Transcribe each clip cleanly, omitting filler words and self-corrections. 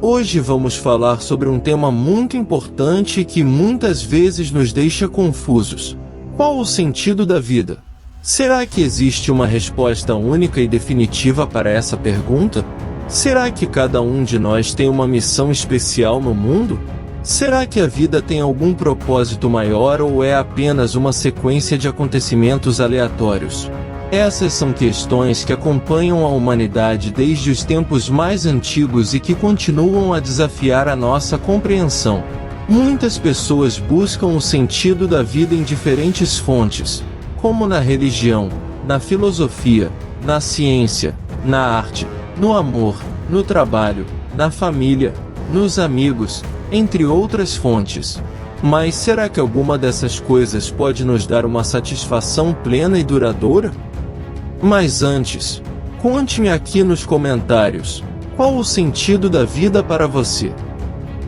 Hoje vamos falar sobre um tema muito importante e que muitas vezes nos deixa confusos. Qual o sentido da vida? Será que existe uma resposta única e definitiva para essa pergunta? Será que cada um de nós tem uma missão especial no mundo? Será que a vida tem algum propósito maior ou é apenas uma sequência de acontecimentos aleatórios? Essas são questões que acompanham a humanidade desde os tempos mais antigos e que continuam a desafiar a nossa compreensão. Muitas pessoas buscam o sentido da vida em diferentes fontes, como na religião, na filosofia, na ciência, na arte, no amor, no trabalho, na família, nos amigos, entre outras fontes. Mas será que alguma dessas coisas pode nos dar uma satisfação plena e duradoura? Mas antes, conte-me aqui nos comentários, qual o sentido da vida para você?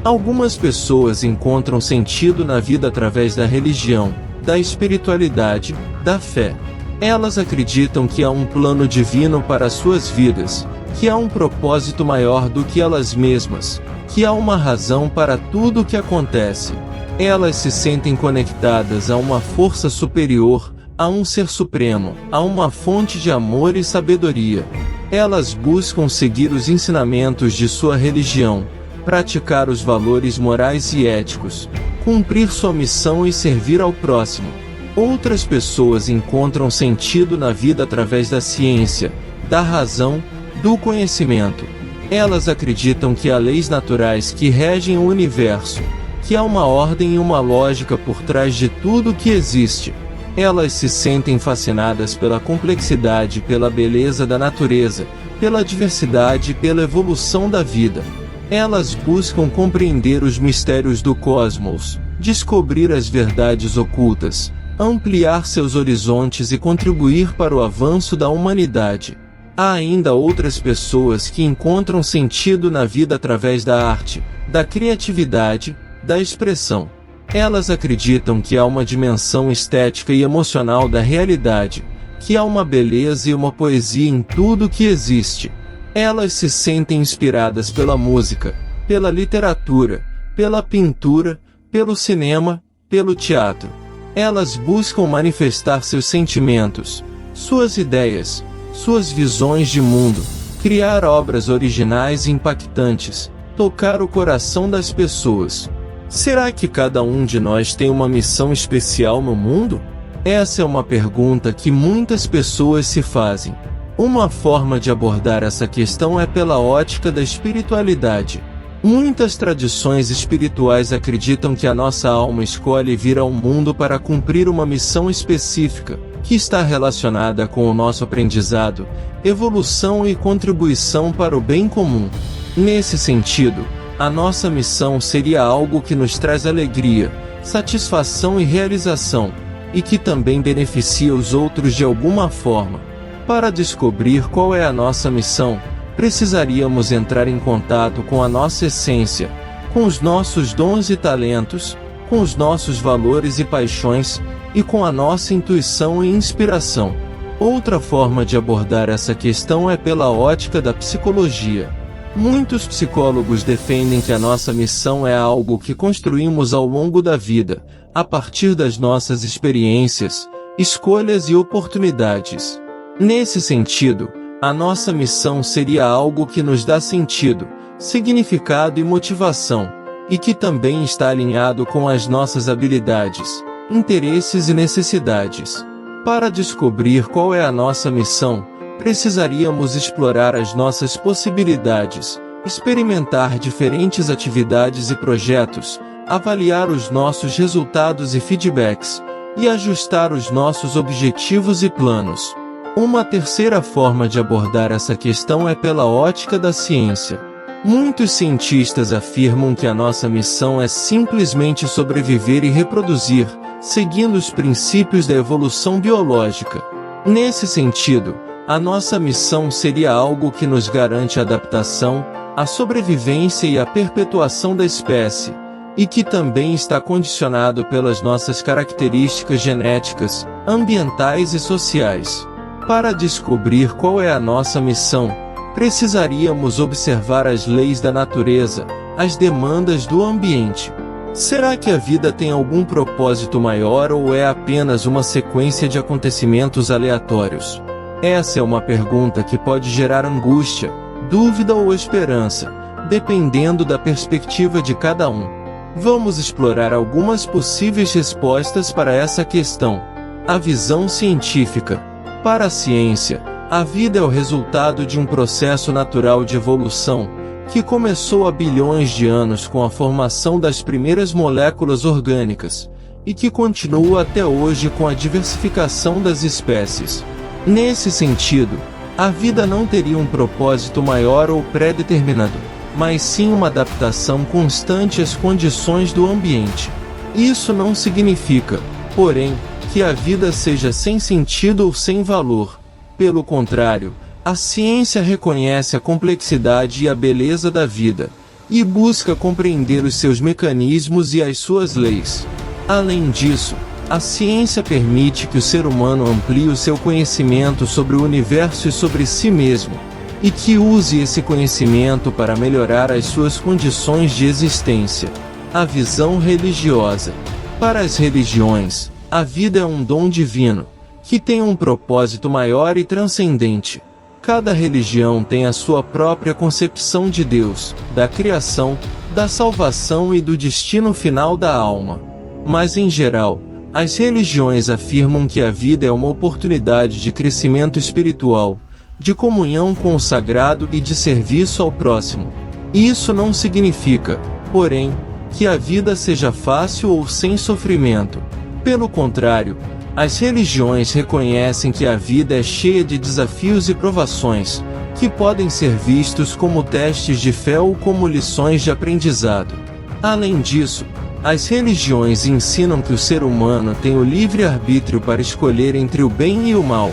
Algumas pessoas encontram sentido na vida através da religião, da espiritualidade, da fé. Elas acreditam que há um plano divino para suas vidas, que há um propósito maior do que elas mesmas, que há uma razão para tudo o que acontece. Elas se sentem conectadas a uma força superior, a um ser supremo, a uma fonte de amor e sabedoria. Elas buscam seguir os ensinamentos de sua religião, praticar os valores morais e éticos, cumprir sua missão e servir ao próximo. Outras pessoas encontram sentido na vida através da ciência, da razão, do conhecimento. Elas acreditam que há leis naturais que regem o universo, que há uma ordem e uma lógica por trás de tudo que existe. Elas se sentem fascinadas pela complexidade, pela beleza da natureza, pela diversidade e pela evolução da vida. Elas buscam compreender os mistérios do cosmos, descobrir as verdades ocultas, ampliar seus horizontes e contribuir para o avanço da humanidade. Há ainda outras pessoas que encontram sentido na vida através da arte, da criatividade, da expressão. Elas acreditam que há uma dimensão estética e emocional da realidade, que há uma beleza e uma poesia em tudo que existe. Elas se sentem inspiradas pela música, pela literatura, pela pintura, pelo cinema, pelo teatro. Elas buscam manifestar seus sentimentos, suas ideias, suas visões de mundo, criar obras originais e impactantes, tocar o coração das pessoas. Será que cada um de nós tem uma missão especial no mundo? Essa é uma pergunta que muitas pessoas se fazem. Uma forma de abordar essa questão é pela ótica da espiritualidade. Muitas tradições espirituais acreditam que a nossa alma escolhe vir ao mundo para cumprir uma missão específica, que está relacionada com o nosso aprendizado, evolução e contribuição para o bem comum. Nesse sentido, a nossa missão seria algo que nos traz alegria, satisfação e realização, e que também beneficia os outros de alguma forma. Para descobrir qual é a nossa missão, precisaríamos entrar em contato com a nossa essência, com os nossos dons e talentos, com os nossos valores e paixões, e com a nossa intuição e inspiração. Outra forma de abordar essa questão é pela ótica da psicologia. Muitos psicólogos defendem que a nossa missão é algo que construímos ao longo da vida, a partir das nossas experiências, escolhas e oportunidades. Nesse sentido, a nossa missão seria algo que nos dá sentido, significado e motivação, e que também está alinhado com as nossas habilidades, interesses e necessidades. Para descobrir qual é a nossa missão, precisaríamos explorar as nossas possibilidades, experimentar diferentes atividades e projetos, avaliar os nossos resultados e feedbacks, e ajustar os nossos objetivos e planos. Uma terceira forma de abordar essa questão é pela ótica da ciência. Muitos cientistas afirmam que a nossa missão é simplesmente sobreviver e reproduzir, seguindo os princípios da evolução biológica. Nesse sentido, a nossa missão seria algo que nos garante a adaptação, a sobrevivência e a perpetuação da espécie, e que também está condicionado pelas nossas características genéticas, ambientais e sociais. Para descobrir qual é a nossa missão, precisaríamos observar as leis da natureza, as demandas do ambiente. Será que a vida tem algum propósito maior ou é apenas uma sequência de acontecimentos aleatórios? Essa é uma pergunta que pode gerar angústia, dúvida ou esperança, dependendo da perspectiva de cada um. Vamos explorar algumas possíveis respostas para essa questão. A visão científica. Para a ciência, a vida é o resultado de um processo natural de evolução, que começou há bilhões de anos com a formação das primeiras moléculas orgânicas, e que continua até hoje com a diversificação das espécies. Nesse sentido, a vida não teria um propósito maior ou pré-determinado, mas sim uma adaptação constante às condições do ambiente. Isso não significa, porém, que a vida seja sem sentido ou sem valor. Pelo contrário, a ciência reconhece a complexidade e a beleza da vida, e busca compreender os seus mecanismos e as suas leis. Além disso, a ciência permite que o ser humano amplie o seu conhecimento sobre o universo e sobre si mesmo, e que use esse conhecimento para melhorar as suas condições de existência. A visão religiosa. Para as religiões, a vida é um dom divino, que tem um propósito maior e transcendente. Cada religião tem a sua própria concepção de Deus, da criação, da salvação e do destino final da alma. Mas em geral, as religiões afirmam que a vida é uma oportunidade de crescimento espiritual, de comunhão com o sagrado e de serviço ao próximo. Isso não significa, porém, que a vida seja fácil ou sem sofrimento. Pelo contrário, as religiões reconhecem que a vida é cheia de desafios e provações, que podem ser vistos como testes de fé ou como lições de aprendizado. Além disso, as religiões ensinam que o ser humano tem o livre-arbítrio para escolher entre o bem e o mal,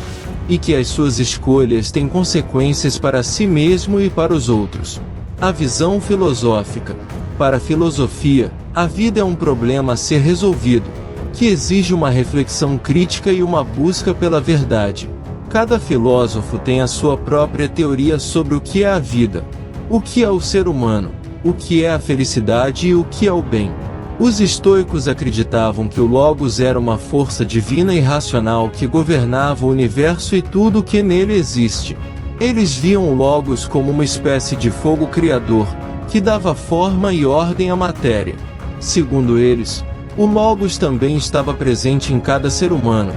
e que as suas escolhas têm consequências para si mesmo e para os outros. A visão filosófica. Para a filosofia, a vida é um problema a ser resolvido, que exige uma reflexão crítica e uma busca pela verdade. Cada filósofo tem a sua própria teoria sobre o que é a vida, o que é o ser humano, o que é a felicidade e o que é o bem. Os estoicos acreditavam que o Logos era uma força divina e racional que governava o universo e tudo o que nele existe. Eles viam o Logos como uma espécie de fogo criador, que dava forma e ordem à matéria. Segundo eles, o Logos também estava presente em cada ser humano,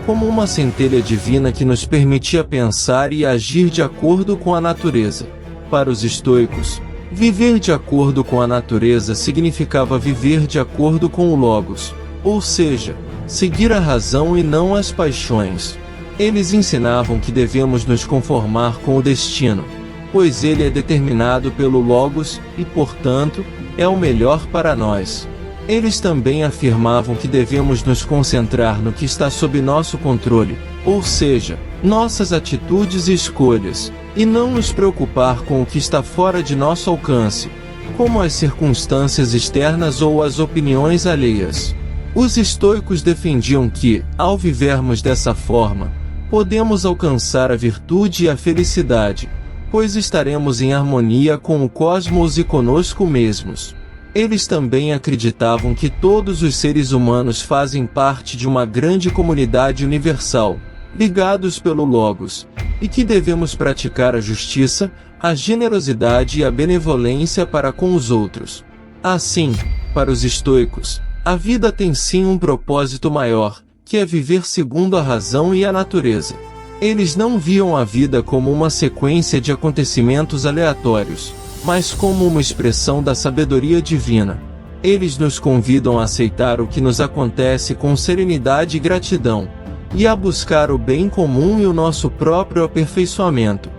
como uma centelha divina que nos permitia pensar e agir de acordo com a natureza. Para os estoicos, viver de acordo com a natureza significava viver de acordo com o Logos, ou seja, seguir a razão e não as paixões. Eles ensinavam que devemos nos conformar com o destino, pois ele é determinado pelo Logos e, portanto, é o melhor para nós. Eles também afirmavam que devemos nos concentrar no que está sob nosso controle, ou seja, nossas atitudes e escolhas, e não nos preocupar com o que está fora de nosso alcance, como as circunstâncias externas ou as opiniões alheias. Os estoicos defendiam que, ao vivermos dessa forma, podemos alcançar a virtude e a felicidade, pois estaremos em harmonia com o cosmos e conosco mesmos. Eles também acreditavam que todos os seres humanos fazem parte de uma grande comunidade universal, ligados pelo Logos, e que devemos praticar a justiça, a generosidade e a benevolência para com os outros. Assim, para os estoicos, a vida tem sim um propósito maior, que é viver segundo a razão e a natureza. Eles não viam a vida como uma sequência de acontecimentos aleatórios, mas como uma expressão da sabedoria divina. Eles nos convidam a aceitar o que nos acontece com serenidade e gratidão, e a buscar o bem comum e o nosso próprio aperfeiçoamento.